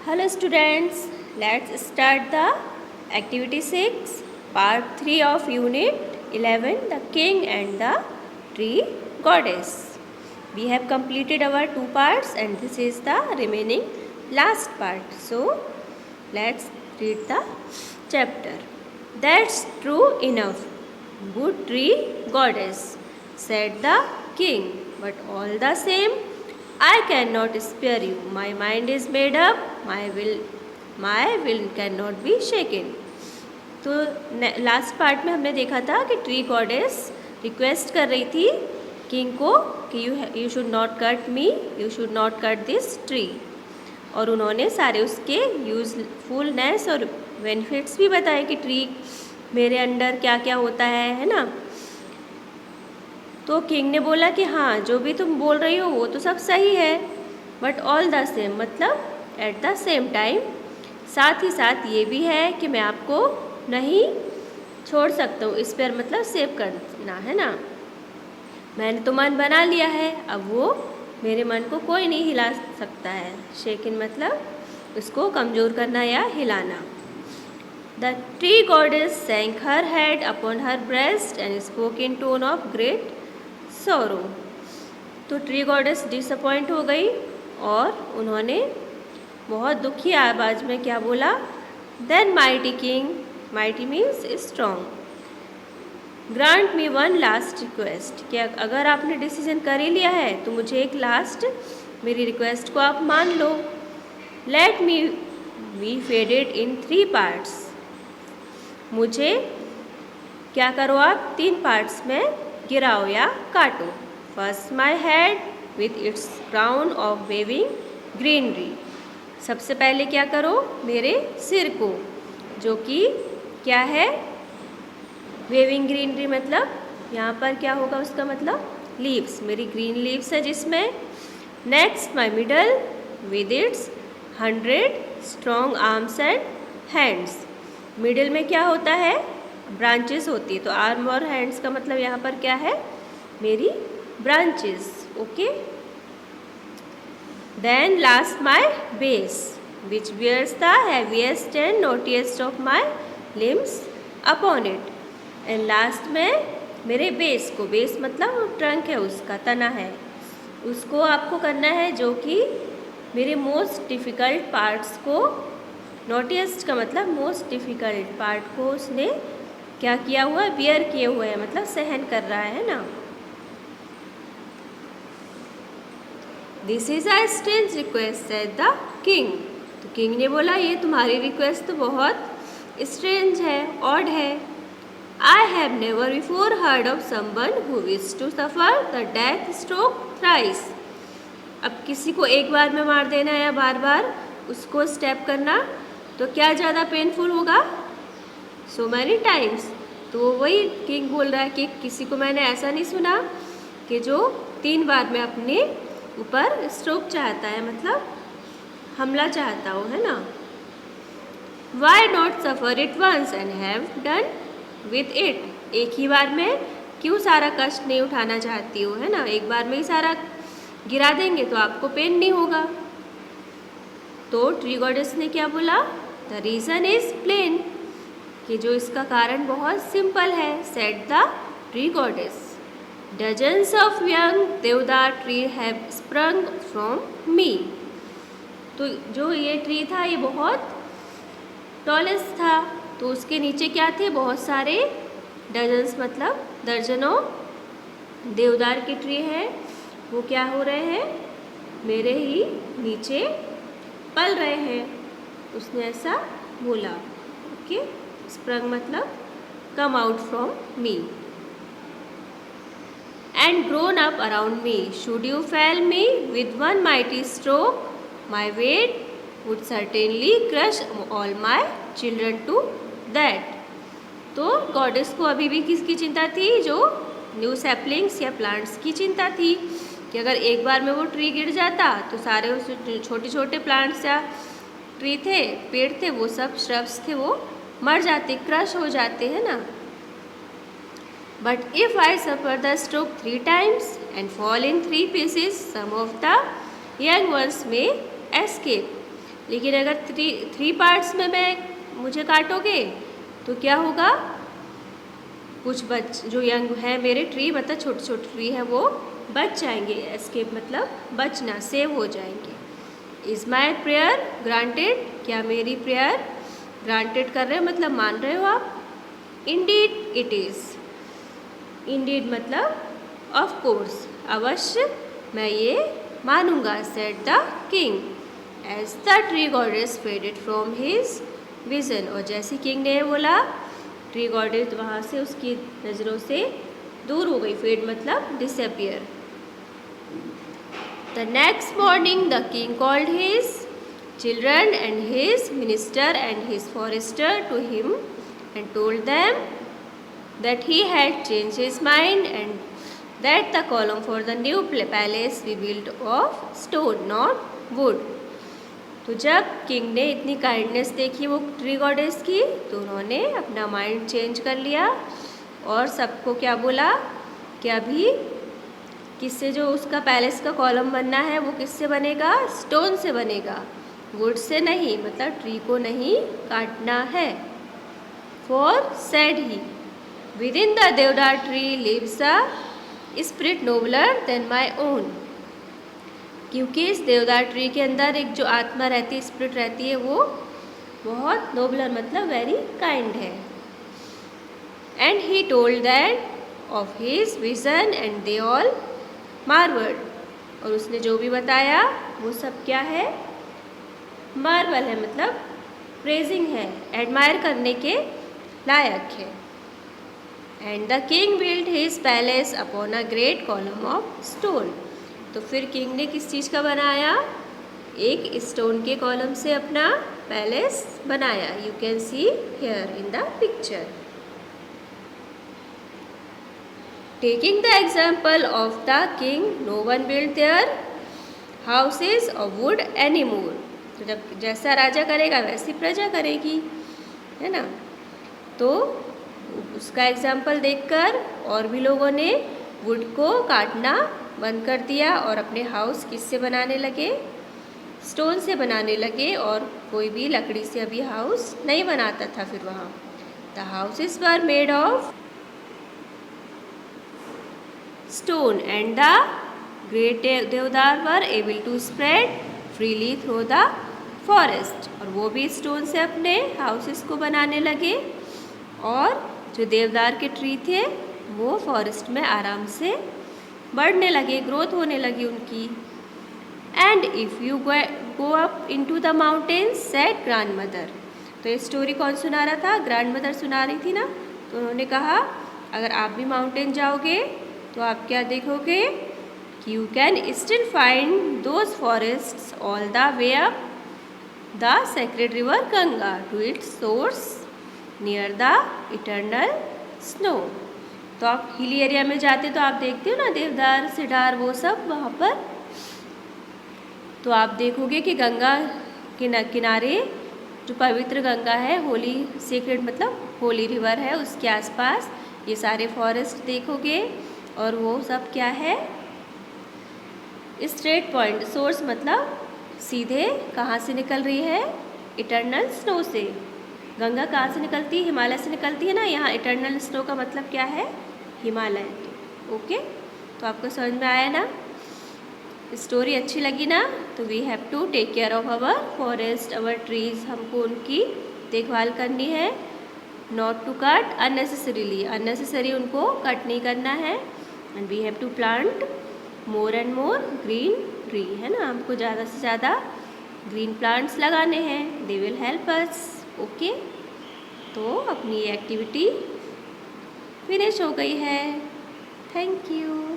Hello students, let's start the activity 6, part 3 of unit 11, the king and the tree goddess. We have completed our 2 parts and this is the remaining last part. So, let's read the chapter. That's true enough, good tree goddess, said the king, but all the same I cannot spare you. My mind is made up. My will cannot be shaken. तो last part में हमने देखा था कि tree goddess request कर रही थी king को कि you should not cut me, you should not cut this tree, और उन्होंने सारे उसके यूजफुलनेस और बेनिफिट्स भी बताए कि ट्री मेरे अंडर क्या क्या होता है ना। तो किंग ने बोला कि हाँ, जो भी तुम बोल रही हो वो तो सब सही है, बट ऑल द सेम मतलब एट द सेम टाइम, साथ ही साथ ये भी है कि मैं आपको नहीं छोड़ सकता हूँ। इस पर मतलब सेव करना है ना। मैंने तो मन बना लिया है, अब वो मेरे मन को कोई नहीं हिला सकता है। शेकिन मतलब उसको कमज़ोर करना या हिलाना। The tree goddess sank her head upon her breast and spoke in tone of great sorrow. तो ट्री गॉडेस डिसअपॉइंट हो गई और उन्होंने बहुत दुखी आवाज़ में क्या बोला, then mighty king, mighty means strong, grant me one last request, कि अगर आपने डिसीजन कर ही लिया है तो मुझे एक लास्ट मेरी रिक्वेस्ट को आप मान लो। लेट मी बी फेडेड इन 3 पार्ट्स, मुझे क्या करो आप 3 पार्ट्स में गिराओ या काटो। First my head with its crown of waving greenery, सबसे पहले क्या करो मेरे सिर को, जो कि क्या है वेविंग ग्रीनरी, मतलब यहाँ पर क्या होगा उसका मतलब लीव्स, मेरी ग्रीन लीव्स है जिसमें। Next my middle with its 100 strong arms and hands, middle में क्या होता है ब्रांचेस होती है, तो आर्म और हैंड्स का मतलब यहाँ पर क्या है मेरी branches. Okay, then last my base which bears the heaviest and knottiest of my limbs upon it, and last में मेरे बेस को, बेस मतलब ट्रंक है उसका, तना है, उसको आपको करना है जो कि मेरे मोस्ट डिफ़िकल्ट पार्ट्स को, नोटिएस्ट का मतलब मोस्ट डिफ़िकल्ट पार्ट को उसने क्या किया हुआ है, बियर किए हुए हैं, मतलब सहन कर रहा है ना। This is a strange request said the king, तो किंग ने बोला ये तुम्हारी रिक्वेस्ट तो बहुत स्ट्रेंज है, ऑड है। I have never before heard of someone who wish to suffer the death stroke thrice, अब किसी को एक बार में मार देना या बार बार उसको स्टेप करना तो क्या ज़्यादा पेनफुल होगा, सो मैनी टाइम्स। तो वही किंग बोल रहा है कि किसी को मैंने ऐसा नहीं सुना कि जो 3 बार में अपने ऊपर स्ट्रोक चाहता है, मतलब हमला चाहता हो, है ना। Why not suffer it once and have done with it, एक ही बार में क्यों सारा कष्ट नहीं उठाना चाहती हो, है ना, एक बार में ही सारा गिरा देंगे तो आपको पेन नहीं होगा। तो ट्री गॉडेस ने क्या बोला, द रीज़न इज़ प्लेन, कि जो इसका कारण बहुत सिंपल है, said the tree goddess, dozens of young deodar tree have sprung from me, तो जो ये ट्री था ये बहुत टॉलेस्ट था, तो उसके नीचे क्या थे बहुत सारे डजन्स मतलब दर्जनों देवदार के ट्री हैं, वो क्या हो रहे हैं मेरे ही नीचे पल रहे हैं, उसने ऐसा बोला। ओके, स्प्रंग मतलब come out from me, and grown up around me, should you fell me with one mighty stroke, my weight would certainly crush all my children too that. तो गॉडेस को अभी भी किसकी चिंता थी, जो न्यू सैपलिंग्स या प्लांट्स की चिंता थी, कि अगर एक बार में वो ट्री गिर जाता तो सारे उस छोटे छोटे प्लांट्स या ट्री थे, पेड़ थे, वो सब श्रब्स थे, वो मर जाते, क्रश हो जाते हैं ना। But if I suffer the stroke 3 times and fall in 3 pieces, some of the young ones may escape, लेकिन अगर थ्री पार्ट्स में मुझे काटोगे तो क्या होगा, कुछ जो यंग है मेरे ट्री, मतलब छोटे छोटे ट्री है, वो बच जाएंगे। एस्केप मतलब बचना, सेव हो जाएंगे। इज़ माई प्रेयर ग्रांटेड, क्या मेरी प्रेयर ग्रांटेड कर रहे हो मतलब मान रहे हो आप। इंडीड इट इज़, इंडीड मतलब ऑफ कोर्स, अवश्य मैं ये मानूंगा। Said the king as the tree goddess faded from his vision, और जैसे किंग ने बोला ट्री गॉडेस वहाँ से उसकी नज़रों से दूर हो गई। फेड मतलब disappear. The next morning the king called his children and his minister and his forester to him and told them that he had changed his mind and that the column for the new palace be built of stone, not wood. तो जब king ने इतनी kindness देखी वो tree goddess की, तो उन्होंने अपना माइंड चेंज कर लिया और सबको क्या बोला कि अभी किससे जो उसका पैलेस का कॉलम बनना है वो किससे बनेगा, स्टोन से बनेगा, वुड से नहीं, मतलब ट्री को नहीं काटना है। For said he within the deodar tree lives a spirit nobler than my own, क्योंकि इस देवदार ट्री के अंदर एक जो आत्मा रहती है, स्पिरिट रहती है, वो बहुत नोबलर मतलब वेरी काइंड है। And he told that of his vision and they all marvelled, और उसने जो भी बताया वो सब क्या है, मार्वल है, मतलब प्रेजिंग है, एडमायर करने के लायक है। And the king build his palace upon a great column of stone, तो फिर किंग ने किस चीज़ का बनाया, एक स्टोन के कॉलम से अपना पैलेस बनाया। You can see here in the picture. Taking the example of the king no one build their houses of wood any more, तो जब जैसा राजा करेगा वैसी प्रजा करेगी, है ना। तो उसका एग्जाम्पल देखकर और भी लोगों ने वुड को काटना बंद कर दिया और अपने हाउस किससे बनाने लगे, स्टोन से बनाने लगे, और कोई भी लकड़ी से अभी हाउस नहीं बनाता था फिर वहाँ। The houses were made of stone and the great deodar were able to spread freely through the forest, और वो भी स्टोन से अपने हाउसेस को बनाने लगे, और जो देवदार के ट्री थे वो फॉरेस्ट में आराम से बढ़ने लगे, ग्रोथ होने लगी उनकी। And if you go up into the mountains said grand mother, तो ये स्टोरी कौन सुना रहा था, ग्रैंड मदर सुना रही थी ना। तो उन्होंने कहा अगर आप भी माउंटेन जाओगे तो आप क्या देखोगे कि you can still find those forests all the way up the sacred river Ganga to its source near the eternal snow. तो आप हिली एरिया में जाते तो आप देखते हो ना देवदार सिडार वो सब वहाँ पर, तो आप देखोगे कि गंगा के किनारे जो पवित्र गंगा है, होली सीक्रेट मतलब होली रिवर है, उसके आसपास ये सारे फॉरेस्ट देखोगे, और वो सब क्या है, स्ट्रेट पॉइंट, सोर्स मतलब सीधे कहाँ से निकल रही है, इटर्नल स्नो से। गंगा कहाँ से निकलती है, हिमालय से निकलती है ना, यहाँ इटर्नल स्नो का मतलब क्या है, हिमालय। ओके, तो आपको समझ में आया ना, स्टोरी अच्छी लगी ना। तो we have to take care of our forest, our trees, हमको उनकी देखभाल करनी है। Not to cut unnecessarily, unnecessary उनको कट नहीं करना है। And we have to plant more and more green tree, है ना, हमको ज़्यादा से ज़्यादा ग्रीन प्लांट्स लगाने हैं, they will help us. Okay, तो अपनी एक्टिविटी फिनिश हो गई है। Thank you.